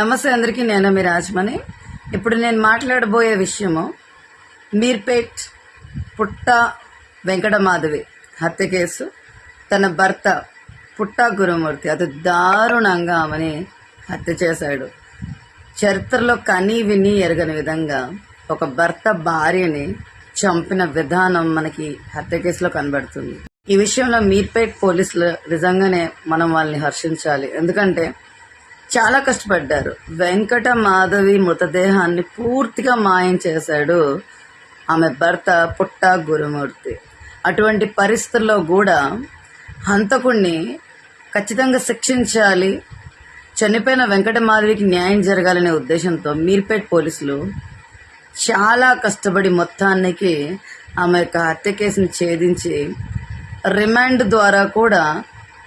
నమస్తే అందరికీ. నేను మీ రాజమణి. ఇప్పుడు నేను మాట్లాడబోయే విషయము మీర్పేట్ పుట్ట వెంకటమాధవి హత్య కేసు. తన భర్త పుట్ట గురుమూర్తి అతి దారుణంగా ఆమెని హత్య చేశాడు. చరిత్రలో కనీ విని ఎరగని విధంగా ఒక భర్త భార్యని చంపిన విధానం మనకి హత్య కేసులో కనబడుతుంది. ఈ విషయంలో మీర్పేట్ పోలీసులు నిజంగానే మనం వాళ్ళని హర్షించాలి. ఎందుకంటే చాలా కష్టపడ్డారు. వెంకట మాధవి మృతదేహాన్ని పూర్తిగా మాయం చేశాడు ఆమె భర్త పుట్ట గురుమూర్తి. అటువంటి పరిస్థితుల్లో కూడా హంతకుణ్ణి ఖచ్చితంగా శిక్షించాలి, చనిపోయిన వెంకట మాధవికి న్యాయం జరగాలనే ఉద్దేశంతో మీర్పేట్ పోలీసులు చాలా కష్టపడి మొత్తానికి ఆమె యొక్క హత్య కేసును ఛేదించి రిమాండ్ ద్వారా కూడా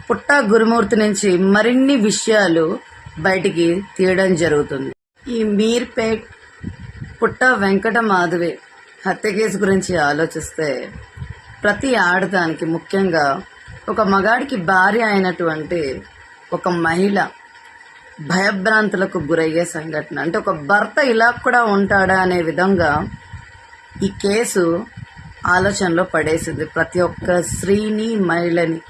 పుట్ట గురుమూర్తి నుంచి మరిన్ని విషయాలు బయటికి తీయడం జరుగుతుంది. ఈ మీర్పేట్ పుట్ట వెంకట మాధవి హత్య కేసు గురించి ఆలోచిస్తే ప్రతి ఆడదానికి, ముఖ్యంగా ఒక మగాడికి భార్య అయినటువంటి ఒక మహిళ భయభ్రాంతులకు గురయ్యే సంఘటన. అంటే ఒక భర్త ఇలా కూడా ఉంటాడా అనే విధంగా ఈ కేసు ఆలోచనలో పడేసింది ప్రతి ఒక్క స్త్రీని, మహిళని.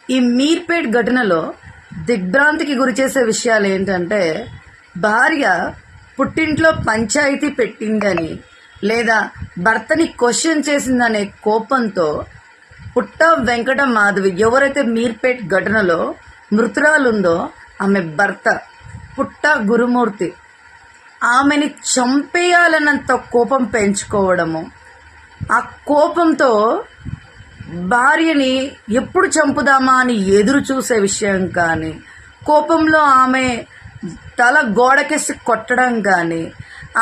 ఈ మీర్పేట్ ఘటనలో దిగ్భ్రాంతికి గురి చేసే విషయాలు ఏంటంటే, భార్య పుట్టింట్లో పంచాయతీ పెట్టిందని లేదా భర్తని క్వశ్చన్ చేసిందనే కోపంతో పుట్ట వెంకట మాధవి, ఎవరైతే మీర్పేట్ ఘటనలో మృతురాలుందో ఆమె భర్త పుట్ట గురుమూర్తి, ఆమెని చంపేయాలన్నంత కోపం పెంచుకోవడము, ఆ కోపంతో భార్యని ఎప్పుడు చంపుదామా అని ఎదురు చూసే విషయం కానీ, కోపంలో ఆమె తల గోడకేసి కొట్టడం కానీ,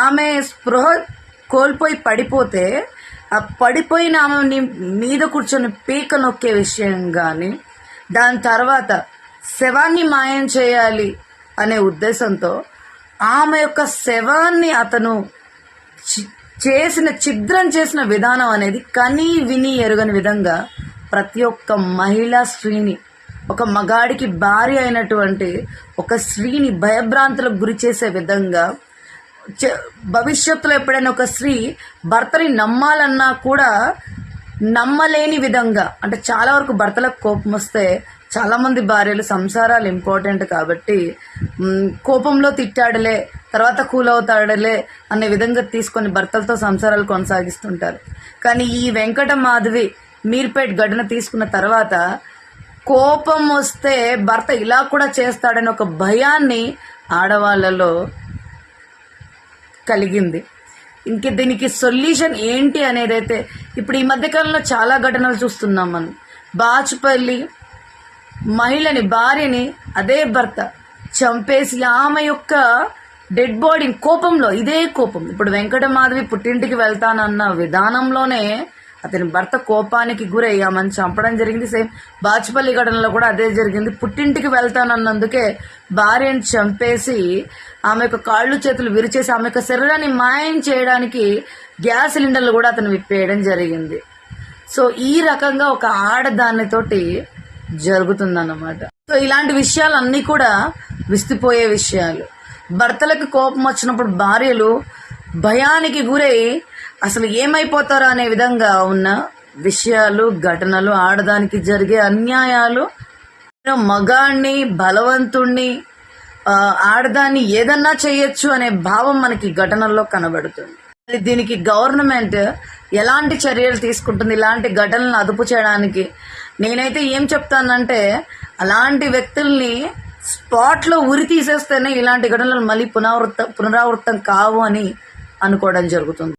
ఆమె స్పృహ కోల్పోయి పడిపోతే ఆ పడిపోయిన ఆమెని మీద కూర్చొని పీక నొక్కే విషయం కానీ, దాని తర్వాత శవాన్ని మాయం చేయాలి అనే ఉద్దేశంతో ఆమె యొక్క శవాన్ని అతను ఛిద్రం చేసిన విధానం అనేది కనీ విని ఎరుగని విధంగా ప్రతి ఒక్క మహిళా స్త్రీని, ఒక మగాడికి భార్య అయినటువంటి ఒక స్త్రీని భయభ్రాంతులకు గురి చేసే విధంగా, భవిష్యత్తులో ఎప్పుడైనా ఒక స్త్రీ భర్తని నమ్మాలన్నా కూడా నమ్మలేని విధంగా, అంటే చాలా వరకు భర్తలకు కోపం వస్తే చాలామంది భార్యలు సంసారాలు ఇంపార్టెంట్ కాబట్టి కోపంలో తిట్టాడలే తర్వాత కూల్ అవుతాడలే అనే విధంగా తీసుకొని భర్తలతో సంసారాలు కొనసాగిస్తుంటారు. కానీ ఈ వెంకట మాధవి మీర్పేట్ ఘటన తీసుకున్న తర్వాత కోపం వస్తే భర్త ఇలా కూడా చేస్తాడని ఒక భయాన్ని ఆడవాళ్ళలో కలిగింది. ఇంక దీనికి సొల్యూషన్ ఏంటి అనేది అయితే ఇప్పుడు ఈ మధ్యకాలంలో చాలా ఘటనలు చూస్తున్నాం మనం. బాచుపల్లి మహిళని, భార్యని అదే భర్త చంపేసి ఆమె యొక్క డెడ్ బాడీని కోపంలో, ఇదే కోపం, ఇప్పుడు వెంకట మాధవి పుట్టింటికి వెళ్తానన్న విధానంలోనే అతని భర్త కోపానికి గురై ఆమెను చంపడం జరిగింది. సేమ్ బాచుపల్లి ఘటనలో కూడా అదే జరిగింది. పుట్టింటికి వెళ్తానన్నందుకే భార్యను చంపేసి ఆమె యొక్క కాళ్ళు చేతులు విరిచేసి ఆమె యొక్క శరీరాన్ని మాయం చేయడానికి గ్యాస్ సిలిండర్లు కూడా అతను విప్పేయడం జరిగింది. సో ఈ రకంగా ఒక ఆడదానితోటి జరుగుతుందన్నమాట. సో ఇలాంటి విషయాలన్నీ కూడా విస్తుపోయే విషయాలు. భర్తలకు కోపం వచ్చినప్పుడు భార్యలు భయానికి గురై అసలు ఏమైపోతారో అనే విధంగా ఉన్న విషయాలు, ఘటనలు, ఆడదానికి జరిగే అన్యాయాలు, మగాణ్ణి, బలవంతుణ్ణి, ఆడదాన్ని ఏదన్నా చేయొచ్చు అనే భావం మనకి ఘటనల్లో కనబడుతుంది. దీనికి గవర్నమెంట్ ఎలాంటి చర్యలు తీసుకుంటుంది ఇలాంటి ఘటనలను అదుపు చేయడానికి? నేనైతే ఏం చెప్తానంటే, అలాంటి వ్యక్తుల్ని స్పాట్లో ఉరి తీసేస్తేనే ఇలాంటి ఘటనలు మళ్ళీ పునరావృతం కావు అని అనుకోవడం జరుగుతుంది.